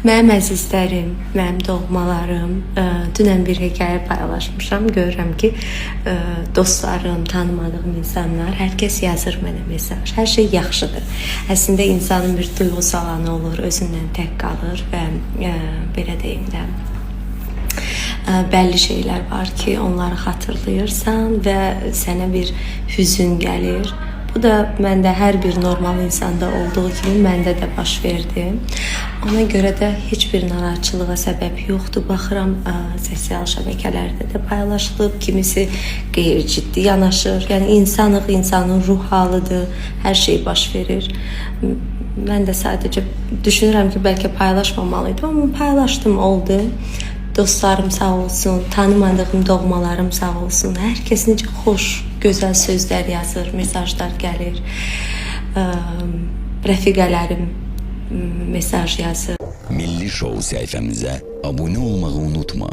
Mənim əzizlərim, mənim doğmalarım, dünən bir hekayə paylaşmışam. Görürəm ki, dostlarım, tanımadığım insanlar, hər kəs yazır mənə mesaj. Hər şey yaxşıdır. Əslində insanın bir duyğusal anı olur, özündən tək qalır və belə deyim də, bəlli şeylər var ki, onları xatırlayırsan və sənə bir hüzün gəlir. Bu da məndə hər bir normal insanda olduğu kimi məndə də baş verdi. Ona görə də heç bir narahatçılığa səbəb yoxdur. Baxıram, sosial şəbəkələrdə də paylaşılıb, kimisi qeyri-ciddi yanaşır. Yəni insanıq, insanın ruh halıdır, hər şey baş verir. Mən də sadəcə düşünürəm ki, bəlkə paylaşmamalıydım, amma paylaşdım, oldu. Dostlarım sağ olsun, tanımadığım doğmalarım sağ olsun. Hər kəs necə xoş, gözəl sözlər yazır, mesajlar gəlir. Rəfiqələrim mesaj yazır. Milli Show sayfamıza abone olmayı unutma.